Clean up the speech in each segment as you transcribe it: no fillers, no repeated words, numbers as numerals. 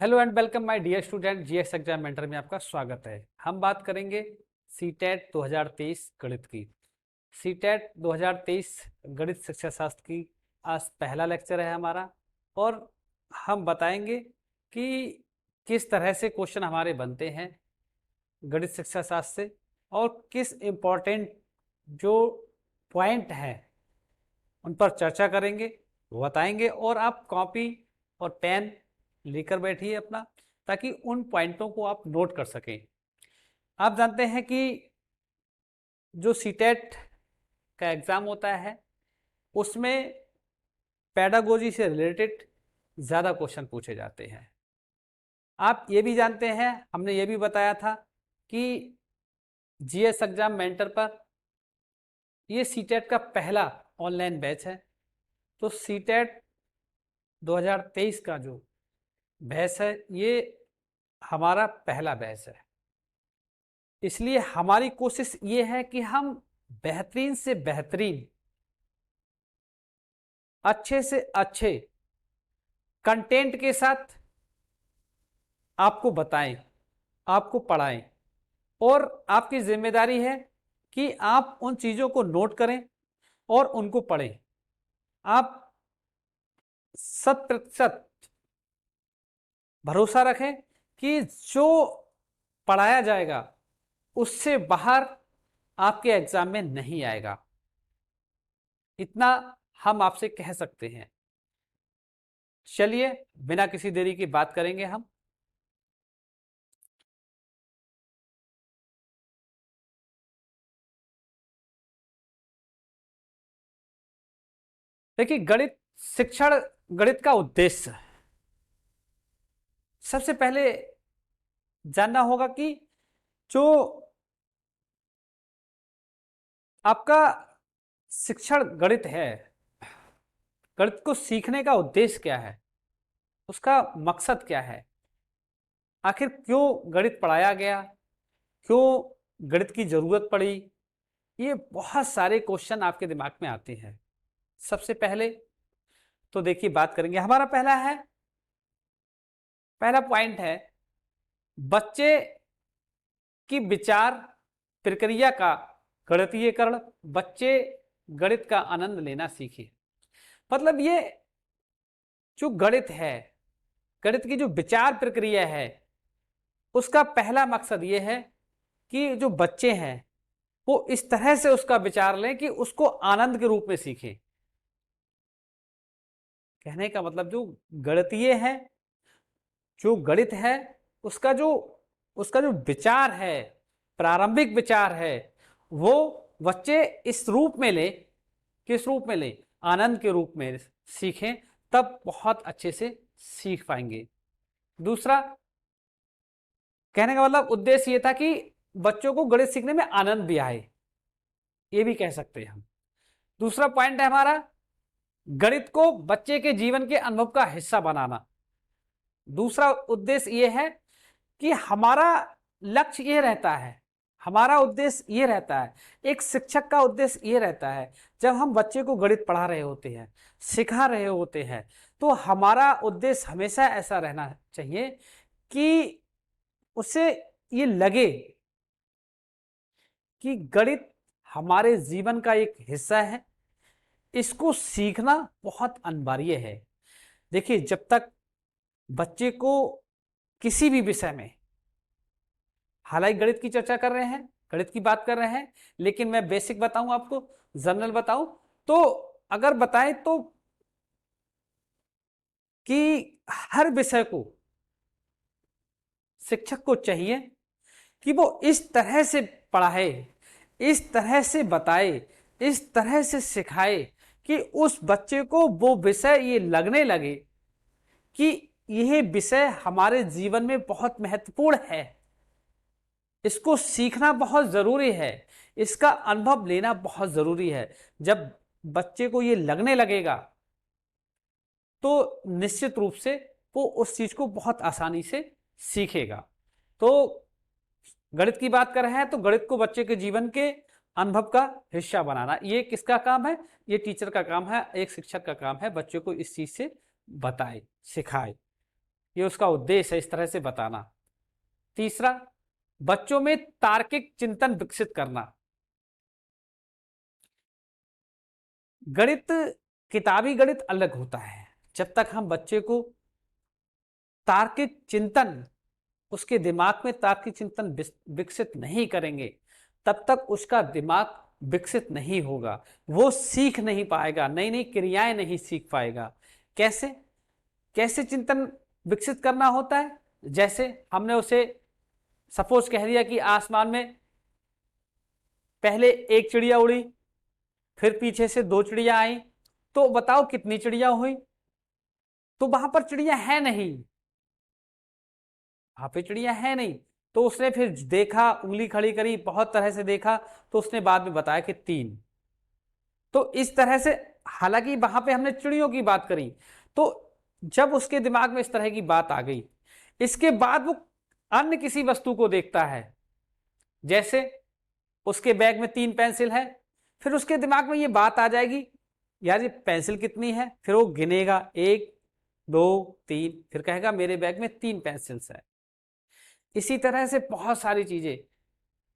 Hello and welcome my dear student. GS exam mentor में आपका स्वागत है। हम बात करेंगे सीटेट 2023 गणित की। सीटेट 2023 गणित शिक्षा शास्त्र की आज पहला लेक्चर है हमारा, और हम बताएंगे कि किस तरह से क्वेश्चन हमारे बनते हैं गणित शिक्षा शास्त्र से, और किस इम्पोर्टेंट जो पॉइंट हैं उन पर चर्चा करेंगे, वो बताएंगे। और आप कॉपी और पेन लेकर बैठिए अपना, ताकि उन पॉइंटों को आप नोट कर सकें। आप जानते हैं कि जो सीटेट का एग्ज़ाम होता है उसमें पेडागोजी से रिलेटेड ज़्यादा क्वेश्चन पूछे जाते हैं। आप ये भी जानते हैं, हमने ये भी बताया था कि जीएस एग्जाम मेंटर पर ये सीटेट का पहला ऑनलाइन बैच है। तो सीटेट 2023 का जो बैच है ये हमारा पहला बैच है, इसलिए हमारी कोशिश ये है कि हम बेहतरीन से बेहतरीन, अच्छे से अच्छे कंटेंट के साथ आपको बताएं, आपको पढ़ाएं। और आपकी जिम्मेदारी है कि आप उन चीज़ों को नोट करें और उनको पढ़ें। आप 100% भरोसा रखें कि जो पढ़ाया जाएगा उससे बाहर आपके एग्जाम में नहीं आएगा, इतना हम आपसे कह सकते हैं। चलिए बिना किसी देरी की बात करेंगे हम। देखिए, गणित शिक्षण, गणित का उद्देश्य सबसे पहले जानना होगा कि जो आपका शिक्षण गणित है, गणित को सीखने का उद्देश्य क्या है, उसका मकसद क्या है, आखिर क्यों गणित पढ़ाया गया, क्यों गणित की जरूरत पड़ी। ये बहुत सारे क्वेश्चन आपके दिमाग में आते हैं। सबसे पहले तो देखिए, बात करेंगे, हमारा पहला पॉइंट है बच्चे की विचार प्रक्रिया का गणितीयकरण। बच्चे गणित का आनंद लेना सीखे। मतलब ये जो गणित है, गणित की जो विचार प्रक्रिया है, उसका पहला मकसद ये है कि जो बच्चे हैं वो इस तरह से उसका विचार लें कि उसको आनंद के रूप में सीखें। कहने का मतलब जो गणितीय है, जो गणित है, उसका जो उसका जो विचार है, प्रारंभिक विचार है, वो बच्चे इस रूप में ले, किस रूप में ले, आनंद के रूप में सीखें, तब बहुत अच्छे से सीख पाएंगे। दूसरा, कहने का मतलब उद्देश्य ये था कि बच्चों को गणित सीखने में आनंद भी आए, ये भी कह सकते हैं हम। दूसरा पॉइंट है हमारा गणित को बच्चे के जीवन के अनुभव का हिस्सा बनाना। दूसरा उद्देश्य ये है कि हमारा लक्ष्य ये रहता है, हमारा उद्देश्य ये रहता है, एक शिक्षक का उद्देश्य ये रहता है, जब हम बच्चे को गणित पढ़ा रहे होते हैं, सिखा रहे होते हैं, तो हमारा उद्देश्य हमेशा ऐसा रहना चाहिए कि उसे ये लगे कि गणित हमारे जीवन का एक हिस्सा है, इसको सीखना बहुत अनिवार्य है। देखिए, जब तक बच्चे को किसी भी विषय में, हालांकि गणित की चर्चा कर रहे हैं, गणित की बात कर रहे हैं, लेकिन मैं बेसिक बताऊं आपको, जनरल बताऊं, तो अगर बताएं तो कि हर विषय को शिक्षक को चाहिए कि वो इस तरह से पढ़ाए, इस तरह से बताए, इस तरह से सिखाए कि उस बच्चे को वो विषय ये लगने लगे कि यह विषय हमारे जीवन में बहुत महत्वपूर्ण है, इसको सीखना बहुत जरूरी है, इसका अनुभव लेना बहुत जरूरी है। जब बच्चे को ये लगने लगेगा तो निश्चित रूप से वो उस चीज को बहुत आसानी से सीखेगा। तो गणित की बात कर रहे हैं तो गणित को बच्चे के जीवन के अनुभव का हिस्सा बनाना, ये किसका काम है? ये टीचर का काम है, एक शिक्षक का काम है, बच्चे को इस चीज से बताए, सिखाए। ये उसका उद्देश्य है, इस तरह से बताना। तीसरा, बच्चों में तार्किक चिंतन विकसित करना। गणित, किताबी गणित अलग होता है। जब तक हम बच्चे को तार्किक चिंतन, उसके दिमाग में तार्किक चिंतन विकसित नहीं करेंगे, तब तक उसका दिमाग विकसित नहीं होगा, वो सीख नहीं पाएगा, नई नई क्रियाएं नहीं सीख पाएगा। कैसे कैसे चिंतन विकसित करना होता है? जैसे हमने उसे सपोज कह दिया कि आसमान में पहले एक चिड़िया उड़ी, फिर पीछे से दो चिड़िया आई, तो बताओ कितनी चिड़िया हुई? तो वहां पर चिड़िया है नहीं, वहां पे चिड़िया है नहीं। तो उसने फिर देखा, उंगली खड़ी करी, बहुत तरह से देखा, तो उसने बाद में बताया कि 3। तो इस तरह से, हालांकि वहां पे हमने चिड़ियों की बात करी, तो जब उसके दिमाग में इस तरह की बात आ गई, इसके बाद वो अन्य किसी वस्तु को देखता है, जैसे उसके बैग में 3 पेंसिल है, फिर उसके दिमाग में ये बात आ जाएगी, यार ये पेंसिल कितनी है, फिर वो गिनेगा 1 2 3, फिर कहेगा मेरे बैग में 3 पेंसिल्स है। इसी तरह से बहुत सारी चीजें,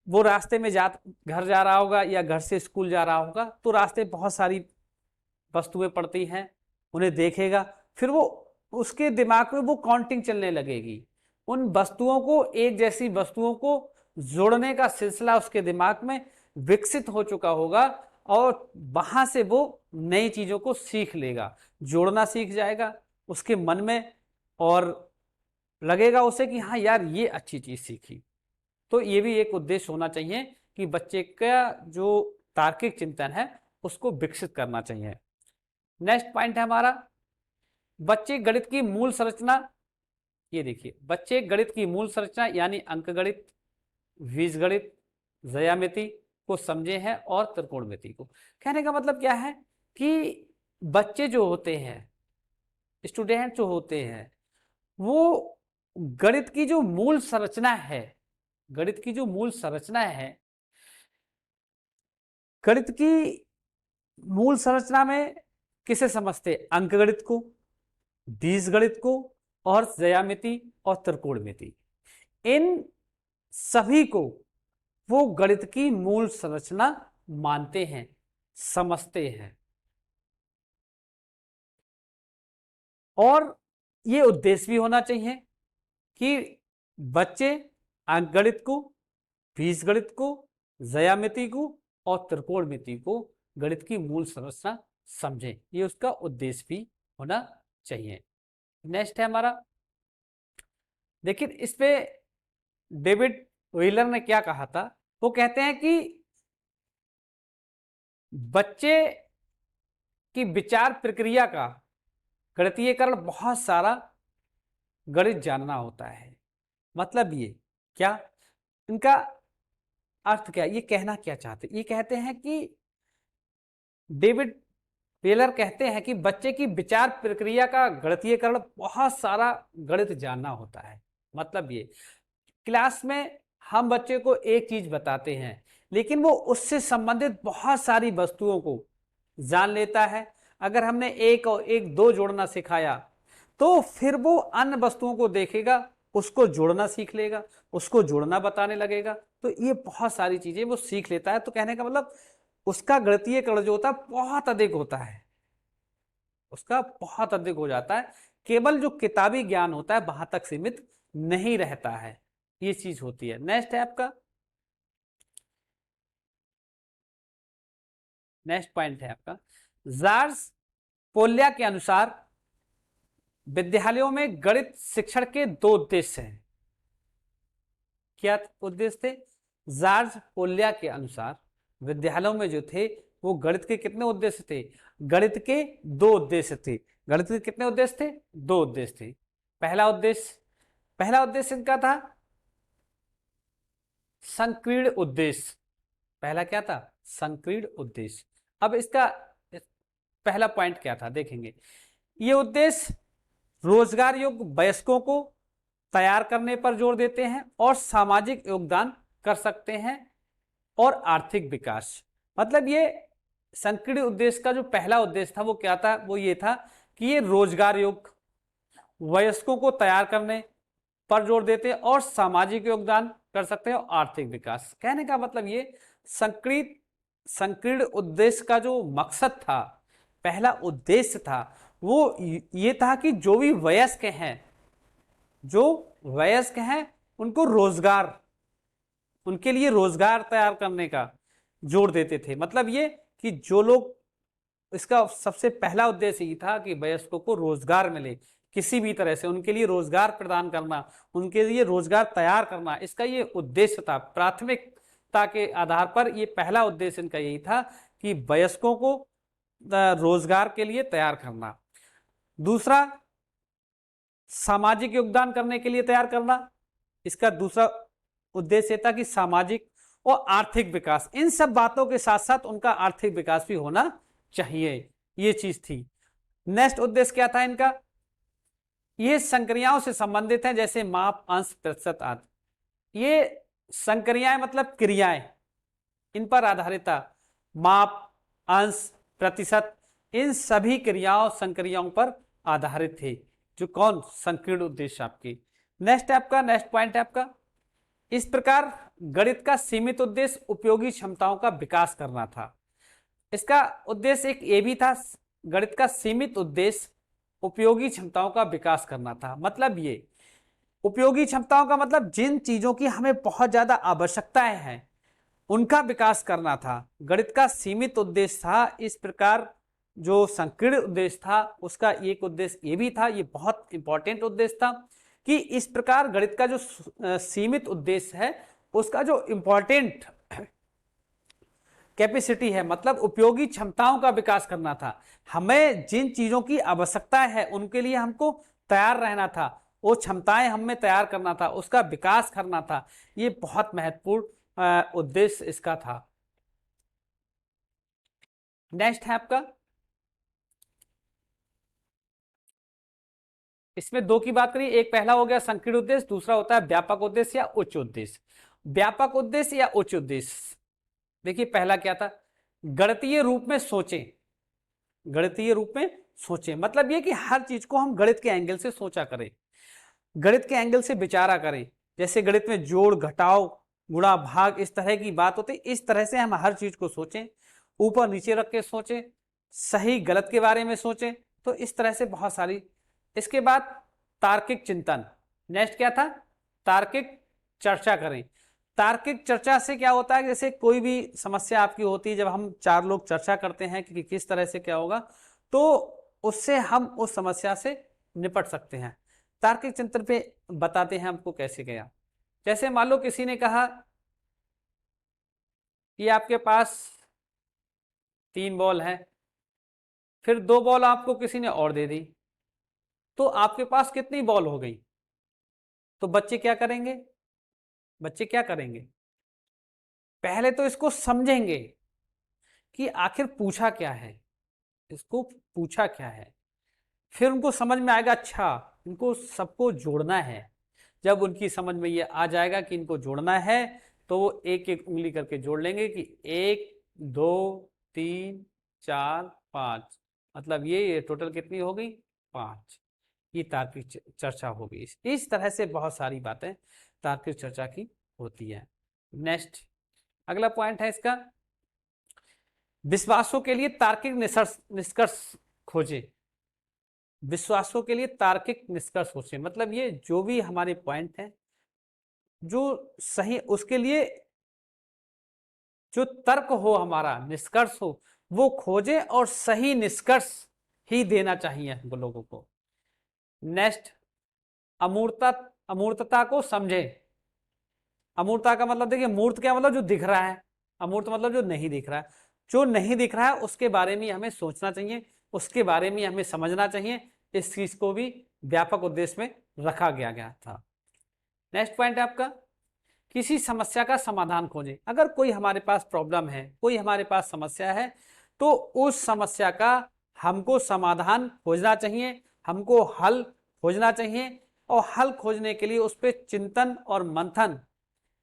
वो रास्ते में घर जा रहा होगा या घर से स्कूल जा रहा होगा, तो रास्ते बहुत सारी वस्तुएं पड़ती हैं, उन्हें देखेगा, फिर वो उसके दिमाग में वो काउंटिंग चलने लगेगी, उन वस्तुओं को, एक जैसी वस्तुओं को जोड़ने का सिलसिला उसके दिमाग में विकसित हो चुका होगा, और वहां से वो नई चीजों को सीख लेगा, जोड़ना सीख जाएगा उसके मन में, और लगेगा उसे कि हाँ यार ये अच्छी चीज सीखी। तो ये भी एक उद्देश्य होना चाहिए कि बच्चे का जो तार्किक चिंतन है उसको विकसित करना चाहिए। नेक्स्ट पॉइंट है हमारा, बच्चे गणित की मूल संरचना। ये देखिए, बच्चे गणित की मूल संरचना यानी अंकगणित, बीजगणित, ज्यामिति को समझे हैं, और त्रिकोणमिति को। कहने का मतलब क्या है कि बच्चे जो होते हैं, स्टूडेंट जो होते हैं, वो गणित की जो मूल संरचना है, गणित की जो मूल संरचना है, गणित की मूल संरचना में किसे समझते? अंकगणित को, बीजगणित को, और ज्यामिति और त्रिकोणमिति। इन सभी को वो गणित की मूल संरचना मानते हैं, समझते हैं, और ये उद्देश्य भी होना चाहिए कि बच्चे अंकगणित को, बीजगणित को, ज्यामिति को और त्रिकोणमिति को गणित की मूल संरचना समझें, ये उसका उद्देश्य भी होना चाहिए। नेक्स्ट है हमारा, देखिए इस पे डेविड व्हीलर ने क्या कहा था। वो कहते हैं कि बच्चे की विचार प्रक्रिया का गणितीयकरण बहुत सारा गणित जानना होता है। मतलब ये क्या, इनका अर्थ क्या, ये कहना क्या चाहते? ये कहते हैं कि डेविड व्हीलर कहते हैं कि बच्चे की विचार प्रक्रिया का गणितीयकरण बहुत सारा गणित जानना होता है। मतलब ये, क्लास में हम बच्चे को एक चीज बताते हैं, लेकिन वो उससे संबंधित बहुत सारी वस्तुओं को जान लेता है। अगर हमने एक और एक दो जोड़ना सिखाया, तो फिर वो अन्य वस्तुओं को देखेगा, उसको जोड़ना सीख लेगा, उसको जोड़ना बताने लगेगा, तो ये बहुत सारी चीजें वो सीख लेता है। तो कहने का मतलब उसका गणितीयकरण जो होता है बहुत अधिक होता है, उसका बहुत अधिक हो जाता है, केवल जो किताबी ज्ञान होता है वहां तक सीमित नहीं रहता है, ये चीज होती है। नेक्स्ट है आपका, नेक्स्ट पॉइंट है आपका, जॉर्ज पोल्या के अनुसार विद्यालयों में गणित शिक्षण के 2 उद्देश्य हैं। क्या उद्देश्य थे? जॉर्ज पोल्या के अनुसार विद्यालयों में जो थे वो गणित के कितने उद्देश्य थे? गणित के 2 उद्देश्य थे। गणित के कितने उद्देश्य थे? 2 उद्देश्य थे। पहला उद्देश्य इनका था संकीर्ण उद्देश्य। पहला क्या था? संकीर्ण उद्देश्य। अब इसका पहला पॉइंट क्या था देखेंगे। ये उद्देश्य रोजगार योग्य वयस्कों को तैयार करने पर जोर देते हैं और सामाजिक योगदान कर सकते हैं और आर्थिक विकास। मतलब ये संकीर्ण उद्देश्य का जो पहला उद्देश्य था वो क्या था? वो ये था कि ये रोजगार योग्य वयस्कों को तैयार करने पर जोर देते हैं और सामाजिक योगदान कर सकते हैं और आर्थिक विकास। कहने का मतलब ये संकीर्ण उद्देश्य का जो मकसद था, पहला उद्देश्य था, वो ये था कि जो भी वयस्क हैं उनको रोजगार, उनके लिए रोजगार तैयार करने का जोर देते थे। मतलब ये कि जो लोग, इसका सबसे पहला उद्देश्य ये था कि वयस्कों को रोजगार मिले, किसी भी तरह से उनके लिए रोजगार प्रदान करना, उनके लिए रोजगार तैयार करना, इसका ये उद्देश्य था। प्राथमिकता के आधार पर ये पहला उद्देश्य इनका यही था कि वयस्कों को रोजगार के लिए तैयार करना। दूसरा, सामाजिक योगदान करने के लिए तैयार करना, इसका दूसरा उद्देश्य था कि सामाजिक और आर्थिक विकास, इन सब बातों के साथ साथ उनका आर्थिक विकास भी होना चाहिए, ये चीज थी। नेक्स्ट उद्देश्य क्या था इनका? ये संक्रियाओं से संबंधित हैं, जैसे माप, अंश, प्रतिशत आदि। ये संक्रियाएं मतलब क्रियाएं, इन पर आधारित था। माप, अंश, प्रतिशत, इन सभी क्रियाओं संक्रियाओं पर आधारित थे। जो कौन? संकीर्ण उद्देश्य आपकी। नेक्स्ट पॉइंट है आपका, इस प्रकार गणित का सीमित उद्देश्य उपयोगी क्षमताओं का विकास करना था। इसका उद्देश्य एक ये भी था, गणित का सीमित उद्देश्य उपयोगी क्षमताओं का विकास करना था। मतलब ये उपयोगी क्षमताओं का मतलब जिन चीजों की हमें बहुत ज्यादा आवश्यकताएं हैं उनका विकास करना था। गणित का सीमित उद्देश्य था। इस प्रकार जो संकीर्ण उद्देश्य था उसका एक उद्देश्य ये भी था, ये बहुत इंपॉर्टेंट उद्देश्य था कि इस प्रकार गणित का जो सीमित उद्देश्य है उसका जो इंपॉर्टेंट कैपेसिटी है, मतलब उपयोगी क्षमताओं का विकास करना था। हमें जिन चीजों की आवश्यकता है उनके लिए हमको तैयार रहना था, वो क्षमताएं हमें तैयार करना था, उसका विकास करना था। ये बहुत महत्वपूर्ण उद्देश्य इसका था। नेक्स्ट है आपका, इसमें दो की बात करिए, एक पहला हो गया संकीर्ण उद्देश्य, दूसरा होता है व्यापक उद्देश्य या उच्च उद्देश्य। व्यापक उद्देश्य या उच्च उद्देश्य, देखिए पहला क्या था? गणितीय रूप में सोचें। गणितीय रूप में सोचें मतलब ये कि हर चीज को हम गणित के एंगल से सोचा करें, गणित के एंगल से विचारा करें। जैसे गणित में जोड़, घटाव, गुणा, भाग, इस तरह की बात होती है, इस तरह से हम हर चीज को सोचें, ऊपर नीचे रख के सोचें, सही गलत के बारे में सोचें। तो इस तरह से बहुत सारी। इसके बाद तार्किक चिंतन। नेक्स्ट क्या था? तार्किक चर्चा करें। तार्किक चर्चा से क्या होता है, जैसे कोई भी समस्या आपकी होती है, जब हम चार लोग चर्चा करते हैं कि किस तरह से क्या होगा, तो उससे हम उस समस्या से निपट सकते हैं। तार्किक चिंतन पे बताते हैं हमको कैसे गया। जैसे मान लो किसी ने कहा कि आपके पास 3 बॉल है, फिर 2 बॉल आपको किसी ने और दे दी, तो आपके पास कितनी बॉल हो गई? तो बच्चे क्या करेंगे? बच्चे क्या करेंगे? पहले तो इसको समझेंगे कि आखिर पूछा क्या है, इसको पूछा क्या है। फिर उनको समझ में आएगा, अच्छा इनको सबको जोड़ना है। जब उनकी समझ में ये आ जाएगा कि इनको जोड़ना है, तो वो एक एक उंगली करके जोड़ लेंगे कि 1 2 3 4 5, मतलब ये टोटल कितनी हो गई? 5। ये तार्किक चर्चा होगी। इस तरह से बहुत सारी बातें तार्किक चर्चा की होती है। नेक्स्ट अगला पॉइंट है इसका, विश्वासों के लिए तार्किक निष्कर्ष खोजें। विश्वासों के लिए तार्किक निष्कर्ष खोजें मतलब ये जो भी हमारे पॉइंट हैं जो सही, उसके लिए जो तर्क हो, हमारा निष्कर्ष हो, वो खोजें और सही निष्कर्ष ही देना चाहिए हम लोगों को। नेक्स्ट, अमूर्तता को समझें। अमूर्तता का मतलब देखिए, मूर्त क्या मतलब? जो दिख रहा है, अमूर्त मतलब जो नहीं दिख रहा है। जो नहीं दिख रहा है उसके बारे में हमें सोचना चाहिए, उसके बारे में हमें समझना चाहिए। इस चीज को भी व्यापक उद्देश्य में रखा गया था। नेक्स्ट पॉइंट है आपका, किसी समस्या का समाधान खोजें। अगर कोई हमारे पास प्रॉब्लम है, कोई हमारे पास समस्या है, तो उस समस्या का हमको समाधान खोजना चाहिए, हमको हल खोजना चाहिए। और हल खोजने के लिए उस पर चिंतन और मंथन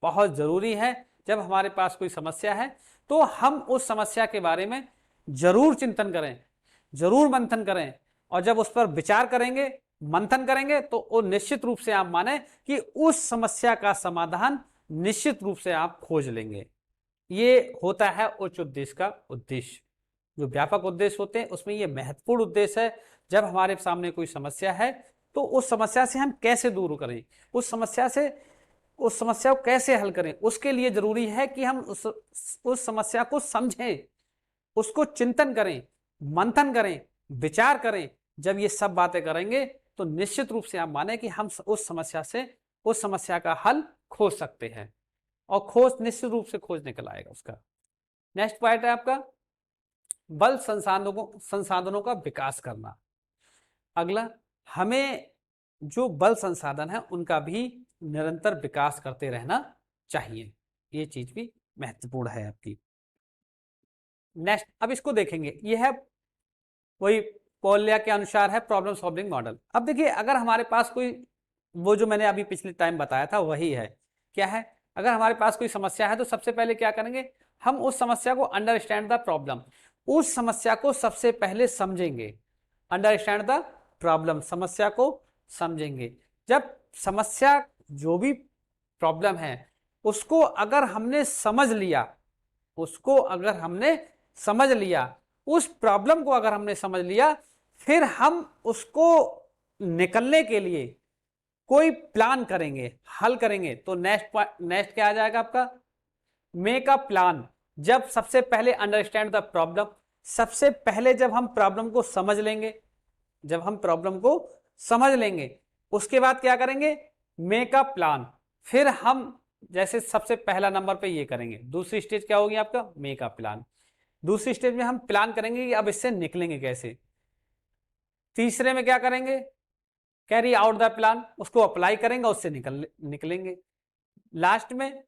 बहुत जरूरी है। जब हमारे पास कोई समस्या है तो हम उस समस्या के बारे में जरूर चिंतन करें, जरूर मंथन करें, और जब उस पर विचार करेंगे मंथन करेंगे तो वो निश्चित रूप से आप माने कि उस समस्या का समाधान निश्चित रूप से आप खोज लेंगे। ये होता है उच्च उद्देश्य का उद्देश्य। जो व्यापक उद्देश्य होते हैं उसमें ये महत्वपूर्ण उद्देश्य है, जब हमारे सामने कोई समस्या है तो उस समस्या से हम कैसे दूर करें, उस समस्या को कैसे हल करें, उसके लिए जरूरी है कि हम उस समस्या को समझें, उसको चिंतन करें, मंथन करें, विचार करें। जब ये सब बातें करेंगे तो निश्चित रूप से आप माने कि हम उस समस्या का हल खोज सकते हैं, और खोज निश्चित रूप से खोज निकल आएगा उसका। नेक्स्ट पॉइंट है आपका बल संसाधनों का विकास करना। अगला, हमें जो बल संसाधन है उनका भी निरंतर विकास करते रहना चाहिए, ये चीज भी महत्वपूर्ण है आपकी। नेक्स्ट, अब इसको देखेंगे, ये है वही पोल्या के अनुसार है प्रॉब्लम सॉल्विंग मॉडल। अब देखिए, अगर हमारे पास कोई, वो जो मैंने अभी पिछले टाइम बताया था वही है, क्या है, अगर हमारे पास कोई समस्या है तो सबसे पहले क्या करेंगे, हम उस समस्या को अंडरस्टैंड द प्रॉब्लम, उस समस्या को सबसे पहले समझेंगे। अंडरस्टैंड द प्रॉब्लम, समस्या को समझेंगे। जब समस्या, जो भी प्रॉब्लम है उसको अगर हमने समझ लिया, उस प्रॉब्लम को अगर हमने समझ लिया, फिर हम उसको निकलने के लिए कोई प्लान करेंगे, हल करेंगे। तो नेक्स्ट क्या आ जाएगा आपका, मेक अ प्लान। जब सबसे पहले अंडरस्टैंड द प्रॉब्लम, सबसे पहले जब हम प्रॉब्लम को समझ लेंगे, उसके बाद क्या करेंगे, मेक अ प्लान। फिर हम जैसे सबसे पहला नंबर पे ये करेंगे, दूसरी स्टेज क्या होगी आपका, मेक अ प्लान। दूसरी स्टेज में हम प्लान करेंगे कि अब इससे निकलेंगे कैसे। तीसरे में क्या करेंगे, कैरी आउट द प्लान, उसको अप्लाई करेंगे, उससे निकलेंगे। लास्ट में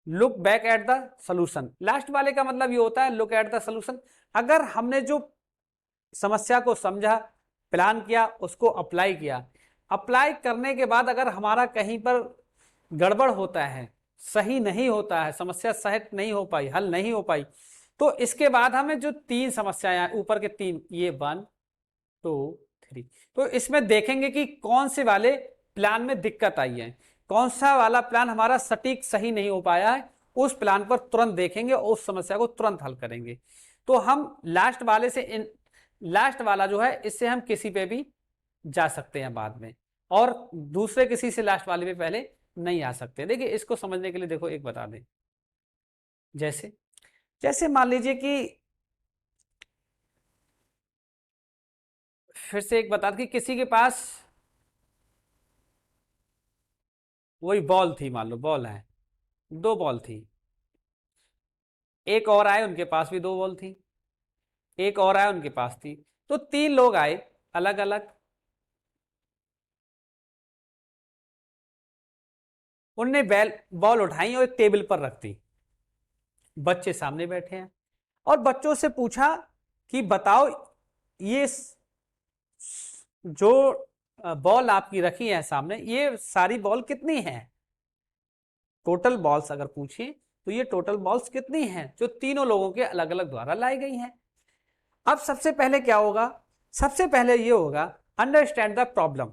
look back at the solution. Last वाले का मतलब ये होता है लुक एट द सोल्यूशन। अगर हमने जो समस्या को समझा, प्लान किया, उसको अप्लाई किया, अप्लाई करने के बाद अगर हमारा कहीं पर गड़बड़ होता है, सही नहीं होता है, समस्या सेट नहीं हो पाई, हल नहीं हो पाई, तो इसके बाद हमें जो 3 समस्याएं ऊपर के 3, ये 1 2 3, तो इसमें देखेंगे कि कौन से वाले प्लान में दिक्कत आई है, कौन सा वाला प्लान हमारा सटीक सही नहीं हो पाया है, उस प्लान पर तुरंत देखेंगे और उस समस्या को तुरंत हल करेंगे। तो हम लास्ट वाला जो है, इससे हम किसी पे भी जा सकते हैं बाद में, और दूसरे किसी से लास्ट वाले पे पहले नहीं आ सकते। देखिए, इसको समझने के लिए देखो एक बता दें, जैसे मान लीजिए कि, फिर से एक बता दें कि किसी के पास वही बॉल थी, मान लो बॉल है, 2 बॉल थी, एक और आए उनके पास भी 2 बॉल थी, एक और आए उनके पास थी, तो 3 लोग आए अलग अलग, उनने बॉल उठाई और एक टेबल पर रख दी। बच्चे सामने बैठे हैं और बच्चों से पूछा कि बताओ, ये जो बॉल आपकी रखी है सामने, ये सारी बॉल कितनी है, टोटल बॉल्स अगर पूछे तो ये टोटल बॉल्स कितनी हैं जो तीनों लोगों के अलग अलग द्वारा लाई गई हैं। अब सबसे पहले क्या होगा, सबसे पहले ये होगा अंडरस्टैंड द प्रॉब्लम।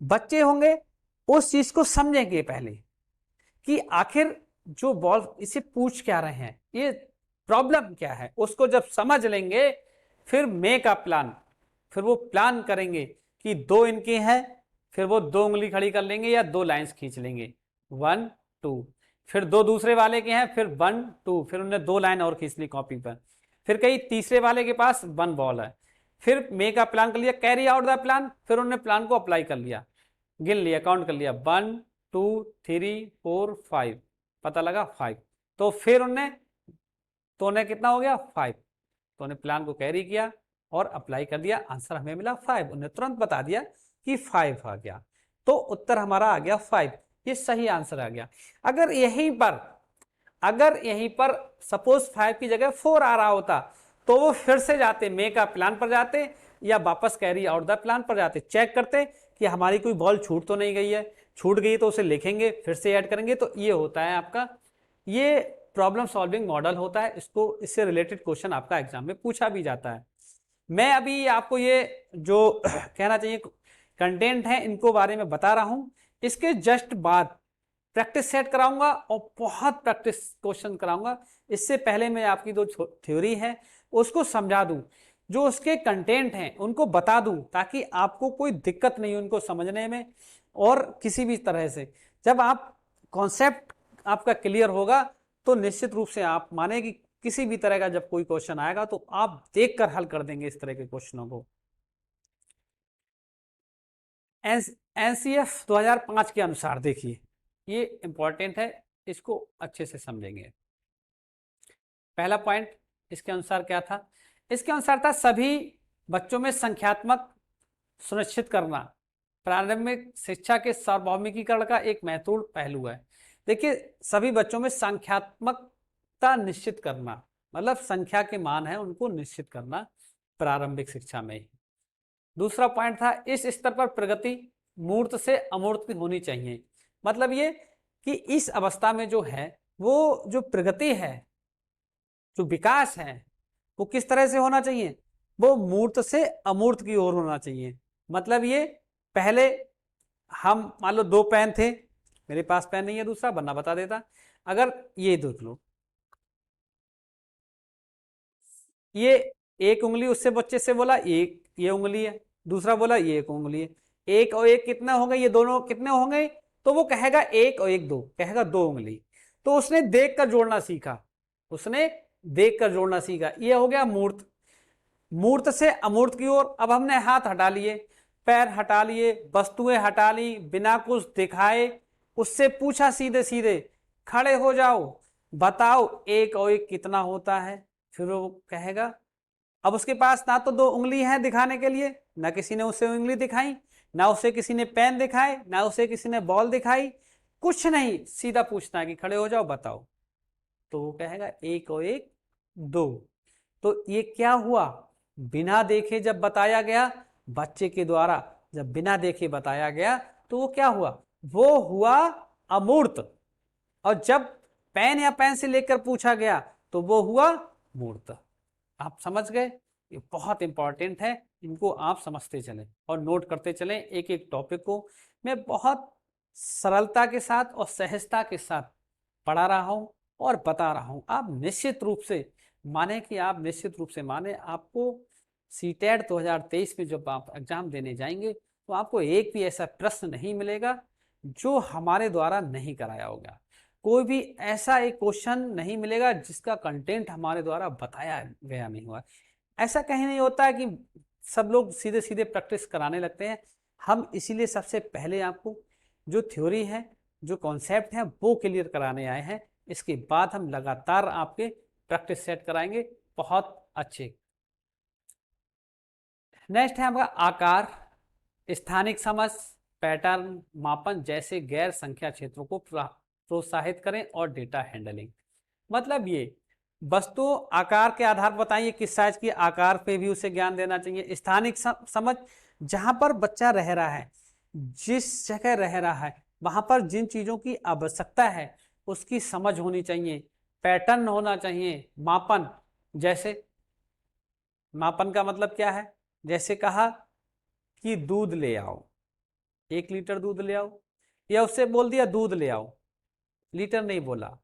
बच्चे होंगे उस चीज को समझेंगे पहले कि आखिर जो बॉल इसे पूछ क्या रहे हैं, ये प्रॉब्लम क्या है, उसको जब समझ लेंगे फिर मेक अ प्लान, फिर वो प्लान करेंगे कि 2 इनके हैं, फिर वो 2 उंगली खड़ी कर लेंगे या 2 लाइंस खींच लेंगे, 1 2, फिर 2 दूसरे वाले के हैं, फिर 1 2, फिर उन्होंने 2 लाइन और खींच ली कॉपी पर, फिर कहीं तीसरे वाले के पास 1 बॉल है, फिर मेक अ प्लान कर लिया, कैरी आउट द प्लान, फिर उन्होंने प्लान को अप्लाई कर लिया, गिन लिया, काउंट कर लिया, 1 2 3 4 5, पता लगा 5, तो फिर उन्हें कितना हो गया 5, तो उन्हें प्लान को कैरी किया और अप्लाई कर दिया, आंसर हमें मिला 5, उन्हें तुरंत बता दिया कि 5 आ गया, तो उत्तर हमारा आ गया 5, ये सही आंसर आ गया। अगर यहीं पर सपोज 5 की जगह 4 आ रहा होता तो वो फिर से जाते मेक अ प्लान पर जाते या वापस कैरी आउट द प्लान पर जाते, चेक करते कि हमारी कोई बॉल छूट तो नहीं गई है, छूट गई तो उसे लिखेंगे, फिर से ऐड करेंगे। तो ये होता है आपका, ये प्रॉब्लम सॉल्विंग मॉडल होता है, इससे रिलेटेड क्वेश्चन आपका एग्जाम में पूछा भी जाता है। मैं अभी आपको ये जो कहना चाहिए कंटेंट है इनको बारे में बता रहा हूं, इसके जस्ट बाद प्रैक्टिस सेट कराऊंगा और बहुत प्रैक्टिस क्वेश्चन कराऊंगा। इससे पहले मैं आपकी जो थ्योरी है उसको समझा दूं, जो उसके कंटेंट हैं उनको बता दूं, ताकि आपको कोई दिक्कत नहीं हो उनको समझने में और किसी भी तरह से। जब आप कॉन्सेप्ट आपका क्लियर होगा तो निश्चित रूप से आप माने कि किसी भी तरह का जब कोई क्वेश्चन आएगा तो आप देखकर हल कर देंगे इस तरह के क्वेश्चनों को। एनसीएफ 2005 के अनुसार देखिए, ये इंपॉर्टेंट है, इसको अच्छे से समझेंगे। पहला पॉइंट इसके अनुसार क्या था? इसके अनुसार था सभी बच्चों में संख्यात्मक सुनिश्चित करना प्रारंभिक शिक्षा के सार्वभौमिकीकरण का एक महत्वपूर्ण पहलू है। देखिए, सभी बच्चों में संख्यात्मकता निश्चित करना, मतलब संख्या के मान है उनको निश्चित करना प्रारंभिक शिक्षा में ही। दूसरा पॉइंट था इस स्तर पर प्रगति मूर्त से अमूर्त होनी चाहिए। मतलब ये कि इस अवस्था में जो है वो जो प्रगति है, जो विकास है, वो किस तरह से होना चाहिए? वो मूर्त से अमूर्त की ओर होना चाहिए। मतलब ये, पहले हम मान लो 2 पेन थे, मेरे पास पेन नहीं है दूसरा, वरना बता देता। अगर ये देख लो, ये एक उंगली उससे बच्चे से बोला एक ये उंगली है, दूसरा बोला ये एक उंगली है, एक और एक कितना हो गए? ये दोनों कितने हो गए? तो वो कहेगा एक और एक दो, कहेगा 2 उंगली। तो उसने देख कर जोड़ना सीखा, उसने देख कर जोड़ना सीखा, ये हो गया मूर्त। मूर्त से अमूर्त की ओर। अब हमने हाथ हटा लिए, पैर हटा लिए, वस्तुएं हटा ली, बिना कुछ दिखाए उससे पूछा सीधे सीधे, खड़े हो जाओ, बताओ एक और एक कितना होता है? फिर वो कहेगा, अब उसके पास ना तो 2 उंगली है दिखाने के लिए, ना किसी ने उसे उंगली दिखाई, ना उसे किसी ने पेन दिखाए, ना उसे किसी ने बॉल दिखाई, कुछ नहीं, सीधा पूछना है कि खड़े हो जाओ बताओ। तो वो कहेगा एक और एक 2। तो ये क्या हुआ? बिना देखे जब बताया गया, बच्चे के द्वारा जब बिना देखे बताया गया, तो वो क्या हुआ? वो हुआ अमूर्त। और जब पेन या पेंसिल लेकर पूछा गया तो वो हुआ मूर्त। आप समझ गए? ये बहुत इंपॉर्टेंट है, इनको आप समझते चलें और नोट करते चलें एक एक टॉपिक को। मैं बहुत सरलता के साथ और सहजता के साथ पढ़ा रहा हूं और बता रहा हूं। आप निश्चित रूप से माने कि आप निश्चित रूप से माने, आपको सीटेट 2023 में जब आप एग्जाम देने जाएंगे तो आपको एक भी ऐसा प्रश्न नहीं मिलेगा जो हमारे द्वारा नहीं कराया होगा। कोई भी ऐसा एक क्वेश्चन नहीं मिलेगा जिसका कंटेंट हमारे द्वारा बताया गया नहीं हुआ। ऐसा कहीं नहीं होता है कि सब लोग सीधे सीधे प्रैक्टिस कराने लगते हैं। हम इसीलिए सबसे पहले आपको जो थ्योरी है, जो कॉन्सेप्ट है, वो क्लियर कराने आए हैं। इसके बाद हम लगातार आपके प्रैक्टिस सेट कराएंगे बहुत अच्छे। नेक्स्ट है आपका आकार, स्थानिक समझ, पैटर्न, मापन जैसे गैर संख्या क्षेत्रों को प्रोत्साहित करें और डेटा हैंडलिंग। मतलब ये वस्तु आकार के आधार पर बताइए किस साइज की, आकार पे भी उसे ज्ञान देना चाहिए। स्थानिक समझ, जहां पर बच्चा रह रहा है, जिस जगह रह रहा है, वहां पर जिन चीजों की आवश्यकता है उसकी समझ होनी चाहिए। पैटर्न होना चाहिए। मापन, जैसे मापन का मतलब क्या है? जैसे कहा कि दूध ले आओ, 1 लीटर दूध ले आओ, या उससे बोल दिया दूध ले आओ, लीटर नहीं बोला,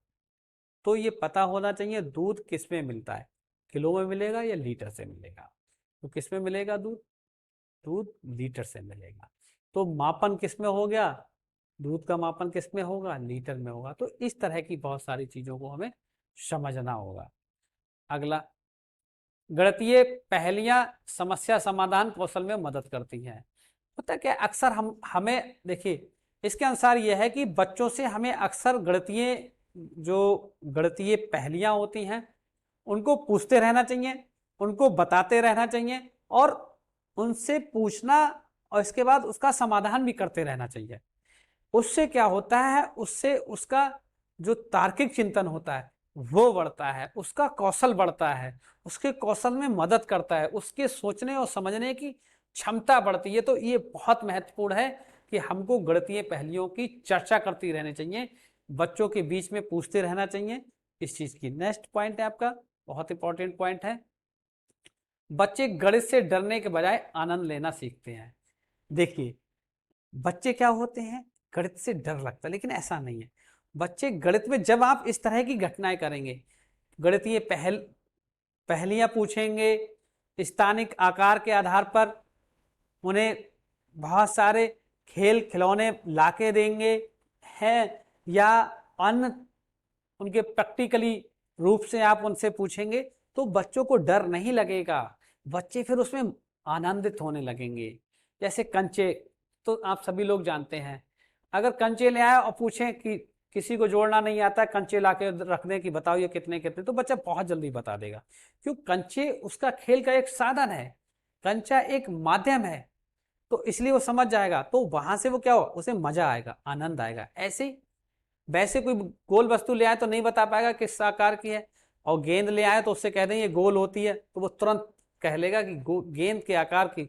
तो ये पता होना चाहिए दूध किस में मिलता है, किलो में मिलेगा या लीटर से मिलेगा। तो किस में मिलेगा दूध? दूध लीटर से मिलेगा। तो मापन किस में हो गया? दूध का मापन किस में होगा? लीटर में होगा। तो इस तरह की बहुत सारी चीजों को हमें समझना होगा। अगला, गणितीय पहेलियां समस्या समाधान कौशल में मदद करती हैं। पता है क्या, अक्सर हमें देखिए, इसके अनुसार यह है कि बच्चों से हमें अक्सर गणितीय पहेलियां होती हैं उनको पूछते रहना चाहिए, उनको बताते रहना चाहिए और उनसे पूछना और इसके बाद उसका समाधान भी करते रहना चाहिए। उससे क्या होता है? उससे उसका जो तार्किक चिंतन होता है वो बढ़ता है, उसका कौशल बढ़ता है, उसके कौशल में मदद करता है, उसके सोचने और समझने की क्षमता बढ़ती है। तो ये बहुत महत्वपूर्ण है कि हमको गणितीय पहेलियों की चर्चा करती रहनी चाहिए, बच्चों के बीच में पूछते रहना चाहिए इस चीज की। नेक्स्ट पॉइंट है आपका, बहुत इंपॉर्टेंट पॉइंट है, बच्चे गणित से डरने के बजाय आनंद लेना सीखते हैं। देखिए, बच्चे क्या होते हैं, गणित से डर लगता है, लेकिन ऐसा नहीं है। बच्चे गणित में जब आप इस तरह की घटनाएं करेंगे, गणितीय पहेलियां पूछेंगे, स्थानिक आकार के आधार पर उन्हें बहुत सारे खेल खिलौने लाके देंगे हैं, या अन्य उनके प्रैक्टिकली रूप से आप उनसे पूछेंगे, तो बच्चों को डर नहीं लगेगा, बच्चे फिर उसमें आनंदित होने लगेंगे। जैसे कंचे, तो आप सभी लोग जानते हैं, अगर कंचे ले आए और पूछें कि किसी को जोड़ना नहीं आता, कंचे ला के रख दें कि बताओ ये कितने कितने, तो बच्चा बहुत जल्दी बता देगा। क्यों? कंचे उसका खेल का एक साधन है, कंचा एक माध्यम है, तो इसलिए वो समझ जाएगा, तो वहां से वो क्या हो, उसे मजा आएगा, आनंद आएगा। ऐसे ही वैसे कोई गोल वस्तु ले आए तो नहीं बता पाएगा किस आकार की है, और गेंद ले आए तो उससे कह दें ये गोल होती है, तो वो तुरंत कह लेगा कि गेंद के आकार की,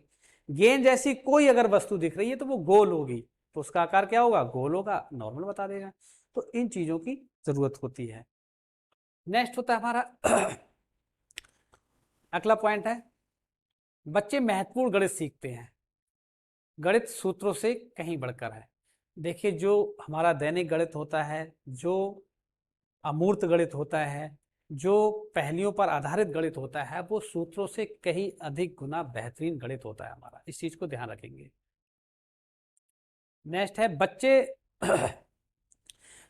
गेंद जैसी कोई अगर वस्तु दिख रही है तो वो गोल होगी, तो उसका आकार क्या होगा, गोल होगा, नॉर्मल बता देगा। तो इन चीजों की जरूरत होती है। नेक्स्ट होता है हमारा अगला पॉइंट है, बच्चे महत्वपूर्ण गणित सीखते हैं। गणित सूत्रों से कहीं बढ़कर है। देखिए, जो हमारा दैनिक गणित होता है, जो अमूर्त गणित होता है, जो पहेलियों पर आधारित गणित होता है, वो सूत्रों से कहीं अधिक गुना बेहतरीन गणित होता है हमारा। इस चीज को ध्यान रखेंगे। नेक्स्ट है, बच्चे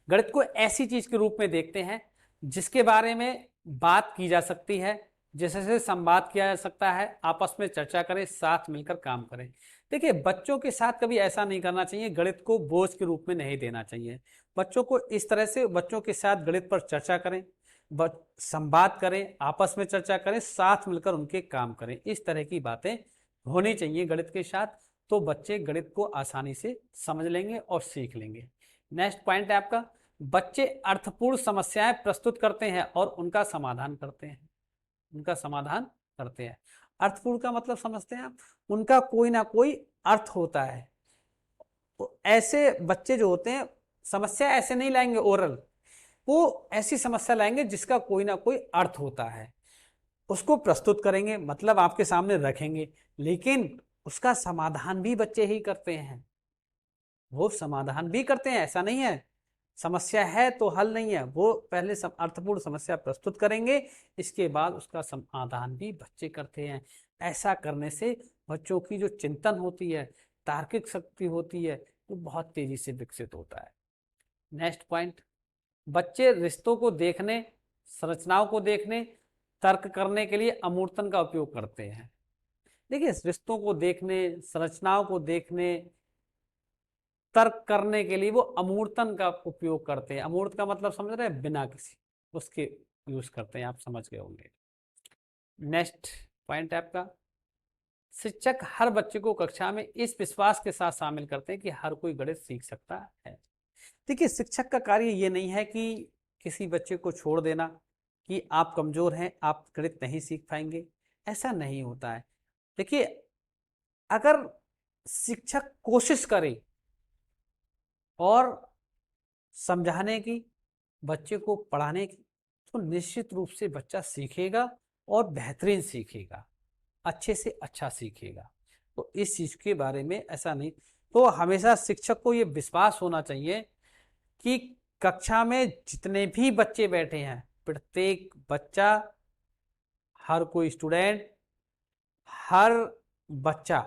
गणित को ऐसी चीज के रूप में देखते हैं जिसके बारे में बात की जा सकती है, जिससे संवाद किया जा सकता है, आपस में चर्चा करें, साथ मिलकर काम करें। देखिए, बच्चों के साथ कभी ऐसा नहीं करना चाहिए, गणित को बोझ के रूप में नहीं देना चाहिए। बच्चों को इस तरह से, बच्चों के साथ गणित पर चर्चा करें, संवाद करें, आपस में चर्चा करें, साथ मिलकर उनके काम करें। इस तरह की बातें होनी चाहिए गणित के साथ, तो बच्चे गणित को आसानी से समझ लेंगे और सीख लेंगे। नेक्स्ट पॉइंट है आपका, बच्चे अर्थपूर्ण समस्याएं प्रस्तुत करते हैं और उनका समाधान करते हैं। उनका समाधान करते हैं। अर्थपूर्ण का मतलब समझते हैं आप, उनका कोई ना कोई अर्थ होता है। तो ऐसे बच्चे जो होते हैं, समस्या ऐसे नहीं लाएंगे ओरल, वो ऐसी समस्या लाएंगे जिसका कोई ना कोई अर्थ होता है, उसको प्रस्तुत करेंगे, मतलब आपके सामने रखेंगे, लेकिन उसका समाधान भी बच्चे ही करते हैं। वो समाधान भी करते हैं, ऐसा नहीं है समस्या है तो हल नहीं है, वो पहले अर्थपूर्ण समस्या प्रस्तुत करेंगे, इसके बाद उसका समाधान भी बच्चे करते हैं। ऐसा करने से बच्चों की जो चिंतन होती है, तार्किक शक्ति होती है, वो बहुत तेजी से विकसित होता है। नेक्स्ट पॉइंट, बच्चे रिश्तों को देखने, संरचनाओं को देखने, तर्क करने के लिए अमूर्तन का उपयोग करते हैं। देखिए, रिश्तों को देखने, संरचनाओं को देखने, तर्क करने के लिए वो अमूर्तन का उपयोग करते हैं। अमूर्त का मतलब समझ रहे हैं, बिना किसी उसके यूज करते हैं, आप समझ गए होंगे। नेक्स्ट पॉइंट है आपका, शिक्षक हर बच्चे को कक्षा में इस विश्वास के साथ शामिल करते हैं कि हर कोई गणित सीख सकता है। देखिए, शिक्षक का कार्य ये नहीं है कि किसी बच्चे को छोड़ देना कि आप कमजोर हैं, आप गणित नहीं सीख पाएंगे, ऐसा नहीं होता है। देखिए, अगर शिक्षक कोशिश करे और समझाने की, बच्चे को पढ़ाने की, तो निश्चित रूप से बच्चा सीखेगा और बेहतरीन सीखेगा, अच्छे से अच्छा सीखेगा। तो इस चीज के बारे में ऐसा नहीं, तो हमेशा शिक्षक को ये विश्वास होना चाहिए कि कक्षा में जितने भी बच्चे बैठे हैं, प्रत्येक बच्चा, हर कोई स्टूडेंट, हर बच्चा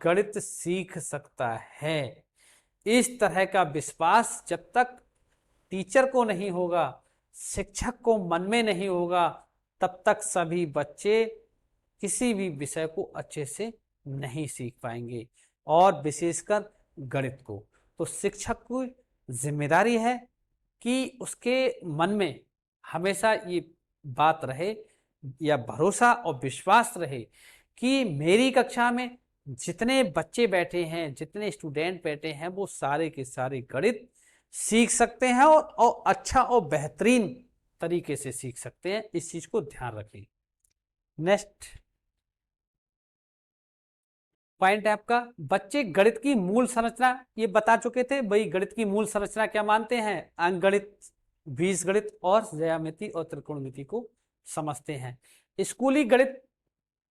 गणित सीख सकता है। इस तरह का विश्वास जब तक टीचर को नहीं होगा, शिक्षक को मन में नहीं होगा, तब तक सभी बच्चे किसी भी विषय को अच्छे से नहीं सीख पाएंगे, और विशेषकर गणित को। तो शिक्षक की जिम्मेदारी है कि उसके मन में हमेशा ये बात रहे, या भरोसा और विश्वास रहे कि मेरी कक्षा में जितने बच्चे बैठे हैं, जितने स्टूडेंट बैठे हैं, वो सारे के सारे गणित सीख सकते हैं, और अच्छा और बेहतरीन तरीके से सीख सकते हैं। इस चीज को ध्यान रखें। नेक्स्ट पॉइंट है आपका, बच्चे गणित की मूल संरचना, ये बता चुके थे भाई, गणित की मूल संरचना क्या मानते हैं, अंकगणित, बीजगणित और ज्यामिति और त्रिकोणमिति को समझते हैं। स्कूली गणित,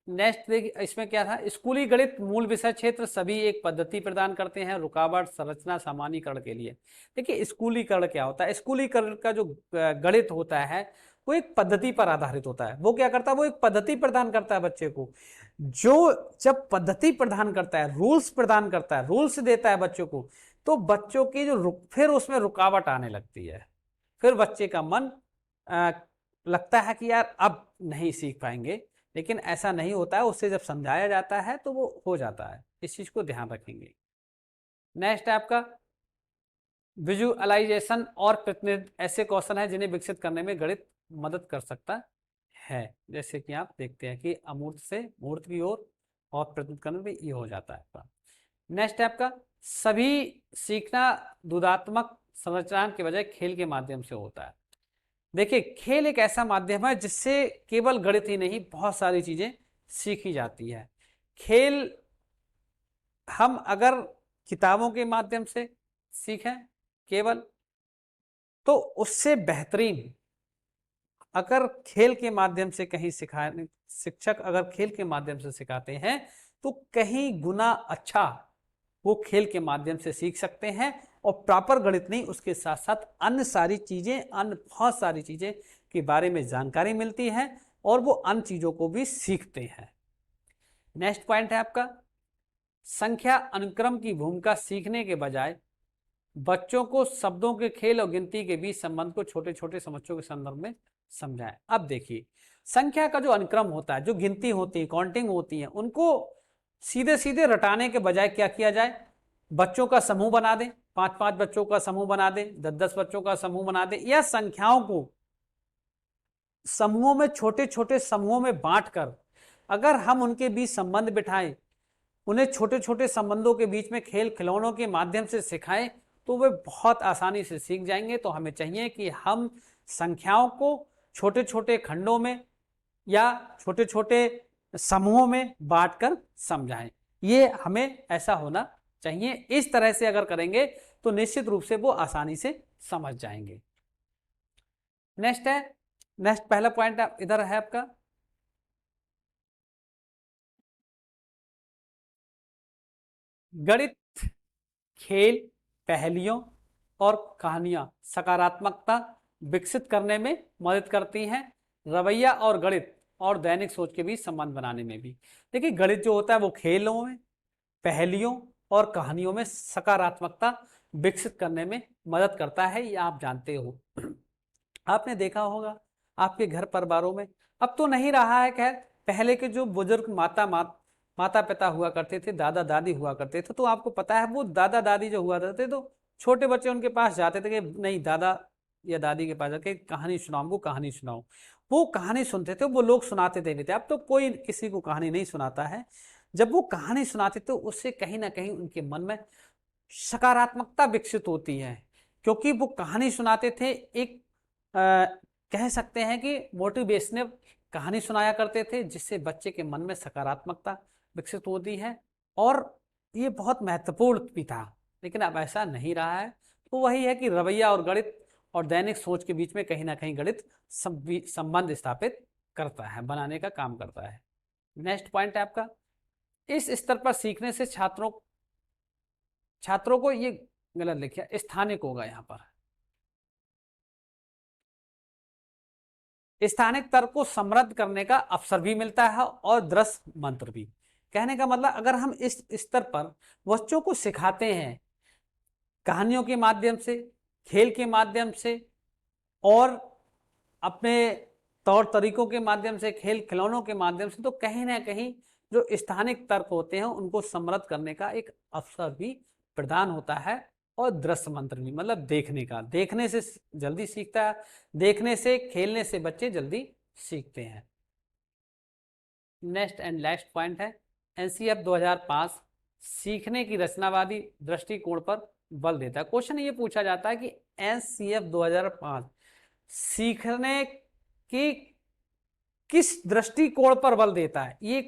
नेक्स्ट देखिए इसमें क्या था, स्कूली गणित मूल विषय क्षेत्र सभी एक पद्धति प्रदान करते हैं रुकावट संरचना सामान्यीकरण के लिए। देखिए स्कूलीकरण क्या होता है, स्कूलीकरण का जो गणित होता है वो एक पद्धति पर आधारित होता है। वो क्या करता है, वो एक पद्धति प्रदान करता है बच्चे को। जो जब पद्धति प्रदान करता है, रूल्स प्रदान करता है, रूल्स देता है बच्चों को, तो बच्चों की जो फिर उसमें रुकावट आने लगती है, फिर बच्चे का मन लगता है कि यार अब नहीं सीख पाएंगे, लेकिन ऐसा नहीं होता है। उससे जब समझाया जाता है तो वो हो जाता है। इस चीज को ध्यान रखेंगे। नेक्स्ट है आपका विजुअलाइजेशन और प्रतिनिधित्व, ऐसे क्वेश्चन है जिन्हें विकसित करने में गणित मदद कर सकता है। जैसे कि आप देखते हैं कि अमूर्त से मूर्त की ओर और प्रतिनिधित्व करने में ये हो जाता है आपका। नेक्स्ट है आपका सभी सीखना दुधात्मक संरचना के बजाय खेल के माध्यम से होता है। देखिए खेल एक ऐसा माध्यम है जिससे केवल गणित ही नहीं बहुत सारी चीजें सीखी जाती है। खेल हम अगर किताबों के माध्यम से सीखें केवल, तो उससे बेहतरीन अगर खेल के माध्यम से कहीं सिखाने, शिक्षक अगर खेल के माध्यम से सिखाते हैं तो कहीं गुना अच्छा वो खेल के माध्यम से सीख सकते हैं। और प्रॉपर गणित नहीं, उसके साथ साथ अन्य सारी चीजें, अन्य बहुत सारी चीजें के बारे में जानकारी मिलती है और वो अन्य चीजों को भी सीखते हैं। नेक्स्ट पॉइंट है आपका संख्या अनुक्रम की भूमिका सीखने के बजाय बच्चों को शब्दों के खेल और गिनती के बीच संबंध को छोटे छोटे समस्याओं के संदर्भ में समझाएं। अब देखिए संख्या का जो अनुक्रम होता है, जो गिनती होती है, काउंटिंग होती है, उनको सीधे सीधे रटाने के बजाय क्या किया जाए, बच्चों का समूह बना दें, 5-5 बच्चों का समूह बना दें, 10-10 बच्चों का समूह बना दें, या संख्याओं को समूहों में, छोटे छोटे समूहों में बांटकर अगर हम उनके बीच संबंध बिठाएं, उन्हें छोटे छोटे संबंधों के बीच में खेल खिलौनों के माध्यम से सिखाएं, तो वे बहुत आसानी से सीख जाएंगे। तो हमें चाहिए कि हम संख्याओं को छोटे छोटे खंडों में या छोटे छोटे समूहों में बांटकर समझाएं। ये हमें ऐसा होना चाहिए। इस तरह से अगर करेंगे तो निश्चित रूप से वो आसानी से समझ जाएंगे। नेक्स्ट है, नेक्स्ट पहला पॉइंट इधर है आपका गणित खेल पहेलियों और कहानियां सकारात्मकता विकसित करने में मदद करती हैं, रवैया और गणित और दैनिक सोच के बीच संबंध बनाने में भी। देखिए गणित जो होता है वो खेलों में, पहेलियों और कहानियों में सकारात्मकता विकसित करने में मदद करता है, ये आप जानते हो। आपने देखा होगा आपके घर परिवारों में, अब तो नहीं रहा है खैर, पहले के जो बुजुर्ग माता पिता हुआ करते थे, दादा दादी हुआ करते थे, तो आपको पता है वो दादा दादी जो हुआ करते तो छोटे बच्चे उनके पास जाते थे कि नहीं दादा या दादी के पास जाके कहानी सुनाओ, हमको कहानी सुनाओ। वो कहानी सुनते थे, वो लोग सुनाते थे। अब तो कोई किसी को कहानी नहीं सुनाता है। जब वो कहानी सुनाते तो उससे कहीं ना कहीं उनके मन में सकारात्मकता विकसित होती है, क्योंकि वो कहानी सुनाते थे, एक कह सकते हैं कि मोटिवेशनल कहानी सुनाया करते थे, जिससे बच्चे के मन में सकारात्मकता विकसित होती है। और ये बहुत महत्वपूर्ण भी था, लेकिन अब ऐसा नहीं रहा है। तो वही है कि रवैया और गणित और दैनिक सोच के बीच में कहीं ना कहीं गणित संबंध स्थापित करता है, बनाने का काम करता है। नेक्स्ट पॉइंट है आपका इस स्तर पर सीखने से छात्रों को, ये गलत लिखा, स्थानिक होगा यहाँ पर, स्थानिक तर्क को समृद्ध करने का अवसर भी मिलता है और दृश्य मंत्र भी। कहने का मतलब अगर हम इस स्तर पर बच्चों को सिखाते हैं कहानियों के माध्यम से, खेल के माध्यम से और अपने तौर तरीकों के माध्यम से, खेल खिलौनों के माध्यम से, तो कहीं ना कहीं जो स्थानिक तर्क होते हैं उनको समृद्ध करने का एक अवसर भी प्रदान होता है। और दृश्य मंत्र भी, मतलब देखने का, देखने से जल्दी सीखता है, देखने से, खेलने से बच्चे जल्दी सीखते हैं। नेक्स्ट एंड लास्ट पॉइंट है एनसीएफ 2005 सीखने की रचनावादी दृष्टिकोण पर बल देता है। क्वेश्चन ये पूछा जाता है कि एनसीएफ 2005 सीखने की किस दृष्टिकोण पर बल देता है। ये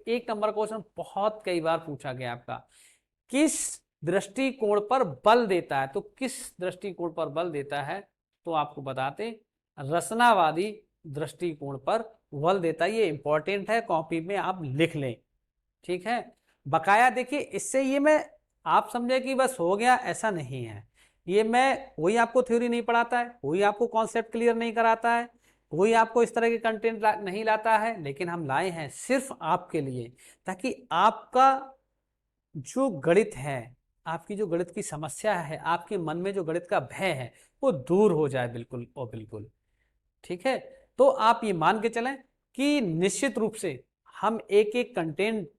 एक नंबर क्वेश्चन बहुत कई बार पूछा गया आपका, किस दृष्टिकोण पर बल देता है। तो किस दृष्टिकोण पर बल देता है, तो आपको बताते रचनावादी दृष्टिकोण पर बल देता है, ये इंपॉर्टेंट है, कॉपी में आप लिख लें, ठीक है। बकाया देखिए, इससे ये मैं आप समझे कि बस हो गया, ऐसा नहीं है। ये मैं कोई आपको थ्योरी नहीं पढ़ाता है, कोई आपको कॉन्सेप्ट क्लियर नहीं कराता है, कोई आपको इस तरह के कंटेंट नहीं लाता है, लेकिन हम लाए हैं सिर्फ आपके लिए, ताकि आपका जो गणित है, आपकी जो गणित की समस्या है, आपके मन में जो गणित का भय है, वो दूर हो जाए बिल्कुल और बिल्कुल, ठीक है। तो आप ये मान के चलें कि निश्चित रूप से हम एक एक कंटेंट,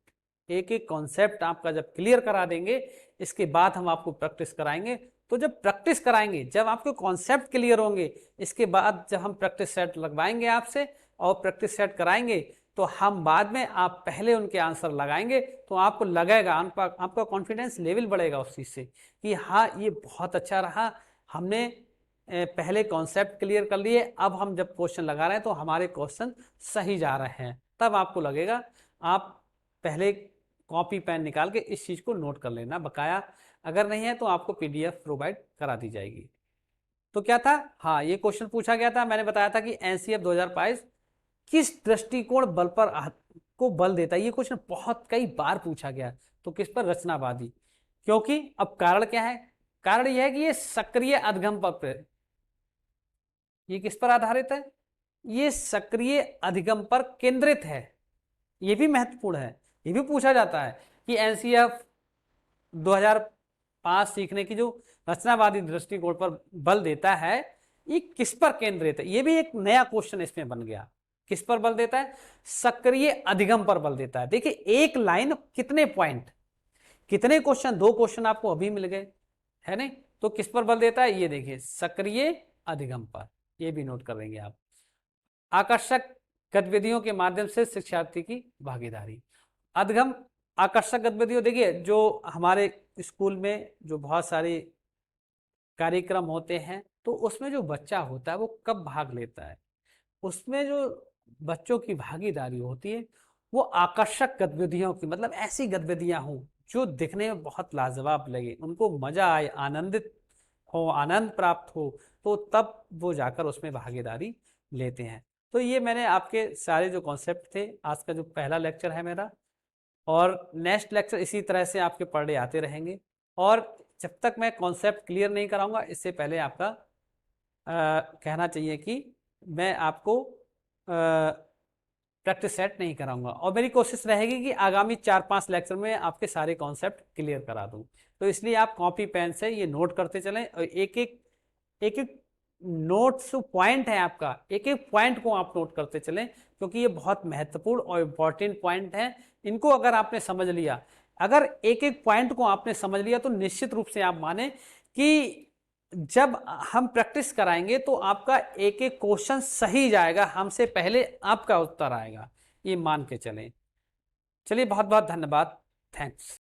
एक एक कॉन्सेप्ट आपका जब क्लियर करा देंगे, इसके बाद हम आपको प्रैक्टिस कराएंगे। तो जब प्रैक्टिस कराएंगे, जब आपके कॉन्सेप्ट क्लियर होंगे, इसके बाद जब हम प्रैक्टिस सेट लगवाएंगे आपसे और प्रैक्टिस सेट कराएंगे, तो हम बाद में आप पहले उनके आंसर लगाएंगे, तो आपको लगेगा, आपका कॉन्फिडेंस लेवल बढ़ेगा उस चीज़ से कि हाँ ये बहुत अच्छा रहा, हमने पहले कॉन्सेप्ट क्लियर कर लिए, अब हम जब क्वेश्चन लगा रहे हैं तो हमारे क्वेश्चन सही जा रहे हैं। तब आपको लगेगा, आप पहले कॉपी पेन निकाल के इस चीज़ को नोट कर लेना। बकाया अगर नहीं है तो आपको पीडीएफ प्रोवाइड करा दी जाएगी। तो क्या था, हाँ ये क्वेश्चन पूछा गया था, मैंने बताया था कि एनसीएफ 2022 किस दृष्टिकोण बल पर को बल देता है। ये क्वेश्चन बहुत कई बार पूछा गया। तो किस पर, रचनावादी। क्योंकि अब कारण क्या है, कारण यह है कि ये सक्रिय अधिगम पर, ये किस पर आधारित है, ये सक्रिय अधिगम पर केंद्रित है। ये भी महत्वपूर्ण है, ये भी पूछा जाता है कि एनसीएफ 2005 सीखने की जो रचनावादी दृष्टिकोण पर बल देता है, ये किस पर केंद्रित है। ये भी एक नया क्वेश्चन इसमें बन गया। किस पर बल देता है, सक्रिय अधिगम पर बल देता है। देखिए एक लाइन कितने पॉइंट, कितने क्वेश्चन, 2 क्वेश्चन आपको अभी मिल गए, है नहीं। तो किस पर बल देता है, ये देखिए सक्रिय अधिगम पर, ये भी नोट कर लेंगे आप। आकर्षक गतिविधियों के माध्यम से शिक्षार्थी की भागीदारी, अधिगम आकर्षक गतिविधियों, देखिए जो हमारे स्कूल में जो बहुत सारे कार्यक्रम होते हैं, तो उसमें जो बच्चा होता है वो कब भाग लेता है, उसमें जो बच्चों की भागीदारी होती है वो आकर्षक गतिविधियों की, मतलब ऐसी गतिविधियां हों जो दिखने में बहुत लाजवाब लगे, उनको मजा आए, आनंदित हो, आनंद प्राप्त हो, तो तब वो जाकर उसमें भागीदारी लेते हैं। तो ये मैंने आपके सारे जो कॉन्सेप्ट थे, आज का जो पहला लेक्चर है मेरा, और नेक्स्ट लेक्चर इसी तरह से आपके पढ़े आते रहेंगे। और जब तक मैं कॉन्सेप्ट क्लियर नहीं कराऊंगा, इससे पहले आपका कहना चाहिए कि मैं आपको प्रैक्टिस सेट नहीं कराऊंगा, और मेरी कोशिश रहेगी कि आगामी 4-5 लेक्चर में आपके सारे कॉन्सेप्ट क्लियर करा दूं। तो इसलिए आप कॉपी पेन से ये नोट करते चलें, और एक एक नोट्स पॉइंट है आपका, एक एक पॉइंट को आप नोट करते चलें, क्योंकि ये बहुत महत्वपूर्ण और इम्पॉर्टेंट पॉइंट है। इनको अगर आपने समझ लिया, अगर एक एक पॉइंट को आपने समझ लिया, तो निश्चित रूप से आप माने कि जब हम प्रैक्टिस कराएंगे तो आपका एक एक क्वेश्चन सही जाएगा, हमसे पहले आपका उत्तर आएगा, ये मान के चलें। चलिए बहुत बहुत धन्यवाद, थैंक्स।